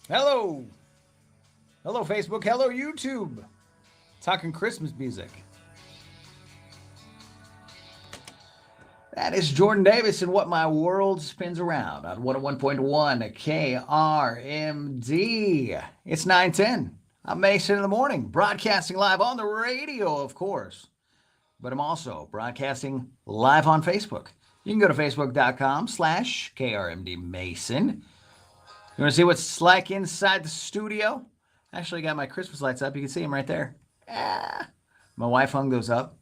Hello. Hello, Facebook. Hello, YouTube. Talking Christmas music. That is Jordan Davis and What My World Spins Around on 101.1 KRMD. It's 9:10. I'm Mason in the morning, broadcasting live on the radio, of course. But I'm also broadcasting live on Facebook. You can go to facebook.com/KRMD Mason. You want to see what's like inside the studio? Actually, I got my Christmas lights up. You can see them right there. My wife hung those up.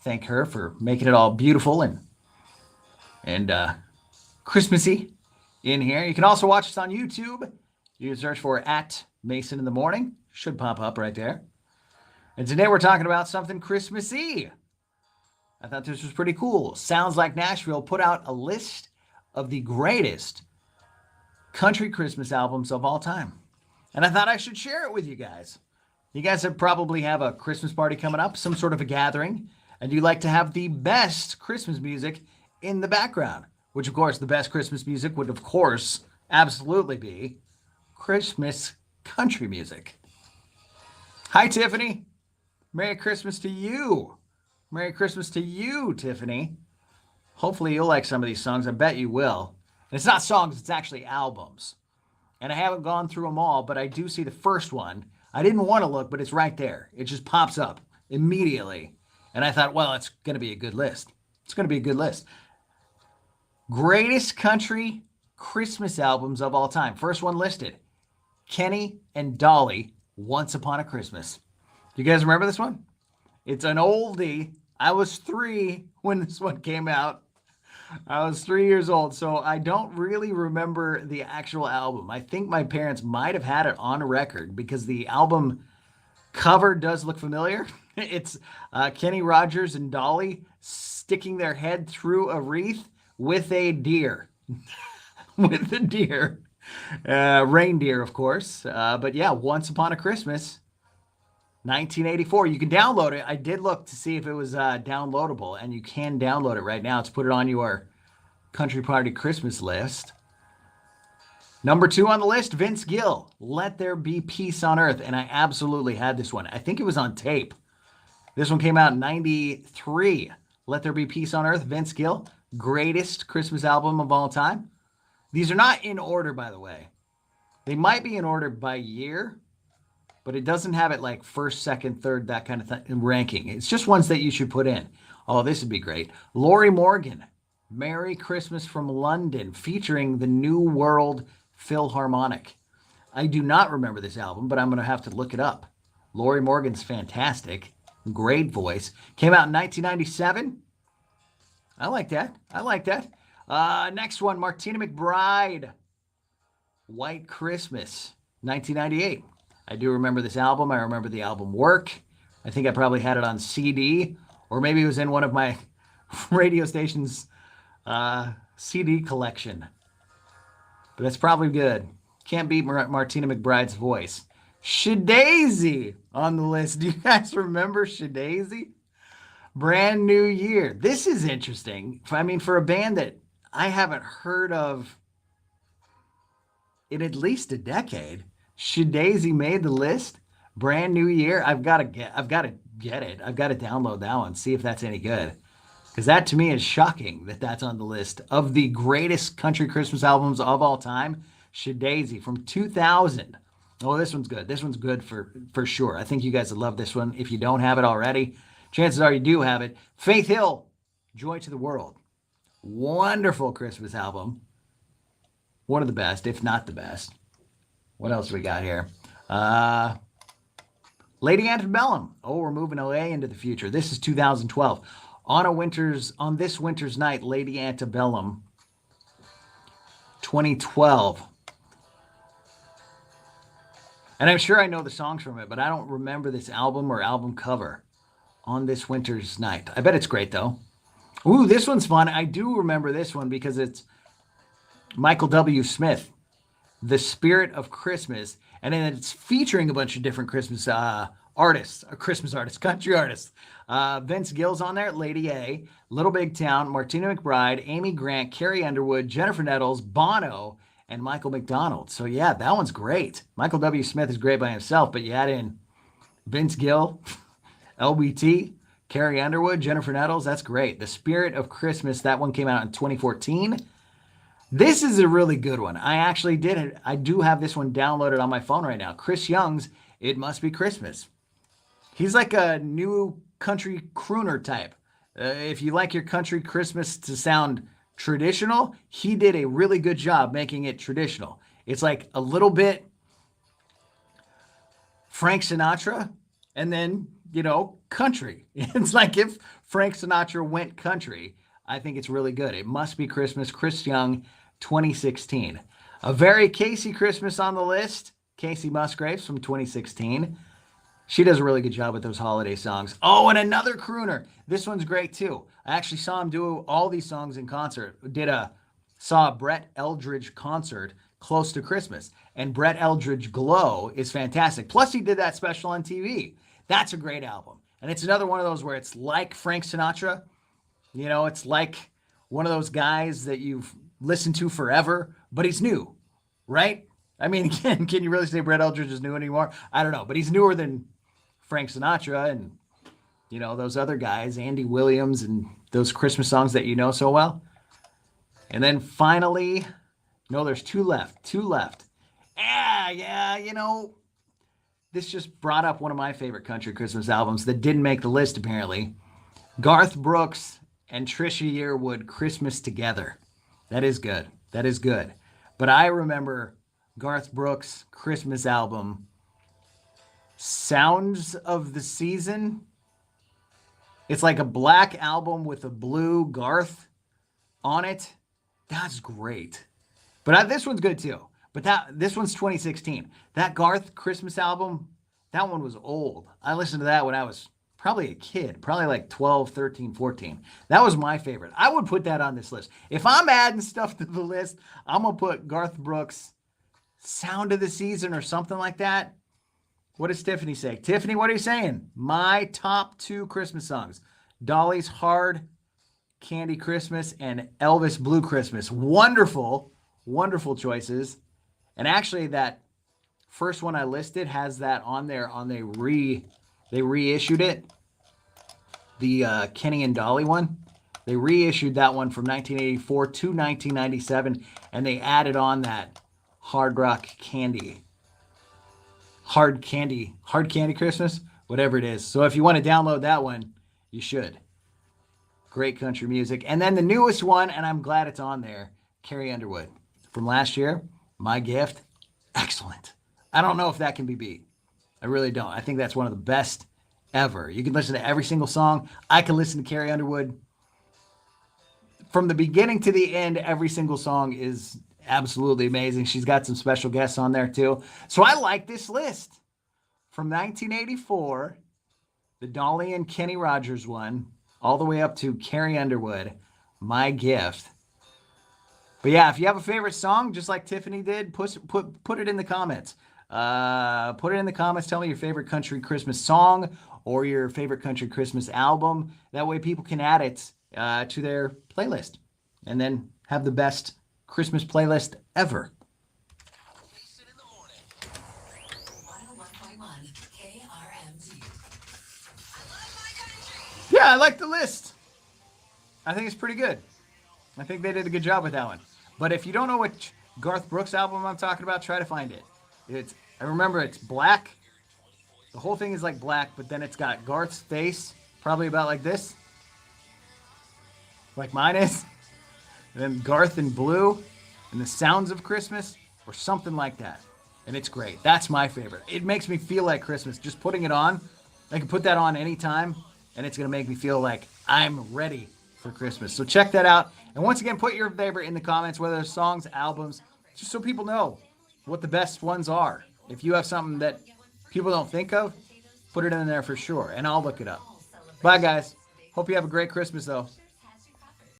Thank her for making it all beautiful and Christmassy in here. You can also watch us on YouTube. You can search for at Mason in the Morning. Should pop up right there. And today we're talking about something Christmassy. I thought this was pretty cool. Sounds Like Nashville put out a list of the greatest country Christmas albums of all time. And I thought I should share it with you guys. You guys probably have a Christmas party coming up, some sort of a gathering, and you like to have the best Christmas music in the background, which of course the best Christmas music would of course absolutely be Christmas country music. Hi, Tiffany. Merry Christmas to you. Merry Christmas to you, Tiffany. Hopefully you'll like some of these songs. I bet you will. And it's not songs, it's actually albums. And I haven't gone through them all, but I do see the first one. I didn't want to look, but it's right there. It just pops up immediately. And I thought, well, it's going to be a good list. It's going to be a good list. Greatest country Christmas albums of all time. First one listed, Kenny and Dolly, Once Upon a Christmas. Do you guys remember this one? It's an oldie. I was 3 when this one came out. I was 3 years old, so I don't really remember the actual album. I think my parents might have had it on record because the album cover does look familiar. It's Kenny Rogers and Dolly sticking their head through a wreath with a deer. With a deer. Reindeer, of course. But yeah, Once Upon a Christmas, 1984. You can download it. I did look to see if it was downloadable, and you can download it right now. Let's put it on your Country Party Christmas list. Number 2 on the list, Vince Gill, Let There Be Peace on Earth. And I absolutely had this one. I think it was on tape. This one came out in 93. Let There Be Peace on Earth, Vince Gill. Greatest Christmas album of all time. These are not in order, by the way. They might be in order by year, but it doesn't have it like first, second, third, that kind of ranking. It's just ones that you should put in. Oh, this would be great. Lorrie Morgan, Merry Christmas from London, featuring the New World Philharmonic. I do not remember this album, but I'm going to have to look it up. Lorrie Morgan's fantastic. Great voice. Came out in 1997. I like that. I like that. Next one, Martina McBride, White Christmas, 1998. I do remember this album. I remember the album Work. I think I probably had it on CD, or maybe it was in one of my radio station's CD collection. But that's probably good. Can't beat Martina McBride's voice. Shadazy on the list. Do you guys remember Shadazy? Brand New Year. This is interesting. I mean, for a band that I haven't heard of in at least a decade, Shadazy made the list. Brand New Year. I've got to get it. I've got to download that one, see if that's any good. Because that to me is shocking that that's on the list of the greatest country Christmas albums of all time. Shadazy from 2000. Oh, this one's good. This one's good for sure. I think you guys would love this one. If you don't have it already, chances are you do have it. Faith Hill, Joy to the World. Wonderful Christmas album. One of the best, if not the best. What else we got here? Lady Antebellum. Oh, we're moving away into the future. This is 2012. On this winter's night, Lady Antebellum, 2012. And I'm sure I know the songs from it, but I don't remember this album or album cover. On this winter's night. I bet it's great, though. Ooh, this one's fun. I do remember this one because it's Michael W. Smith, The Spirit of Christmas. And then it's featuring a bunch of different Christmas artists, country artists. Vince Gill's on there, Lady A, Little Big Town, Martina McBride, Amy Grant, Carrie Underwood, Jennifer Nettles, Bono, and Michael McDonald. So yeah, that one's great. Michael W. Smith is great by himself, but you add in Vince Gill, LBT, Carrie Underwood, Jennifer Nettles. That's great. The Spirit of Christmas. That one came out in 2014. This is a really good one. I actually did it. I do have this one downloaded on my phone right now. Chris Young's It Must Be Christmas. He's like a new country crooner type. If you like your country Christmas to sound traditional, he did a really good job making it traditional. It's like a little bit Frank Sinatra and then, country. It's like if Frank Sinatra went country. I think it's really good. It Must Be Christmas, Chris Young, 2016. A very Casey Christmas on the list. Casey Musgraves from 2016. She does a really good job with those holiday songs. Oh, and another crooner. This one's great too. I actually saw him do all these songs in concert. Saw a Brett Eldredge concert close to Christmas. And Brett Eldredge Glow is fantastic. Plus he did that special on TV. That's a great album. And it's another one of those where it's like Frank Sinatra. It's like one of those guys that you've listened to forever, but he's new, right? I mean, can you really say Brett Eldredge is new anymore? I don't know, but he's newer than Frank Sinatra and, those other guys, Andy Williams and those Christmas songs that you know so well. And then finally, there's two left. This just brought up one of my favorite country Christmas albums that didn't make the list, apparently. Garth Brooks and Trisha Yearwood, Christmas Together. That is good. But I remember Garth Brooks' Christmas album, Sounds of the Season. It's like a black album with a blue Garth on it. That's great. But this one's good too. But this one's 2016. That Garth Christmas album, that one was old. I listened to that when I was probably a kid, probably like 12, 13, 14. That was my favorite. I would put that on this list. If I'm adding stuff to the list, I'm going to put Garth Brooks' Sound of the Season or something like that. What does Tiffany say? Tiffany, what are you saying? My top 2 Christmas songs. Dolly's Hard Candy Christmas and Elvis Blue Christmas. Wonderful, wonderful choices. And actually that first one I listed has that on there they reissued it. The Kenny and Dolly one. They reissued that one from 1984 to 1997, and they added on that Hard Candy Christmas, whatever it is. So if you want to download that one, you should. Great country music. And then the newest one, and I'm glad it's on there, Carrie Underwood. From last year, My Gift, excellent. I don't know if that can be beat. I really don't. I think that's one of the best ever. You can listen to every single song. I can listen to Carrie Underwood. From the beginning to the end, every single song is absolutely amazing. She's got some special guests on there too. So I like this list. From 1984, the Dolly and Kenny Rogers one, all the way up to Carrie Underwood, My Gift. But yeah, if you have a favorite song, just like Tiffany did, put it in the comments. Put it in the comments. Tell me your favorite country Christmas song or your favorite country Christmas album. That way people can add it to their playlist and then have the best Christmas playlist ever. Yeah, I like the list. I think it's pretty good. I think they did a good job with that one. But if you don't know which Garth Brooks album I'm talking about, try to find it. I remember it's black. The whole thing is like black, but then it's got Garth's face, probably about like this. Like mine is. And then Garth in blue and the sounds of Christmas or something like that. And it's great. That's my favorite. It makes me feel like Christmas. Just putting it on. I can put that on anytime and it's going to make me feel like I'm ready for Christmas. So check that out. And once again, put your favorite in the comments, whether it's songs, albums, just so people know what the best ones are. If you have something that people don't think of, put it in there for sure. And I'll look it up. Bye, guys. Hope you have a great Christmas, though.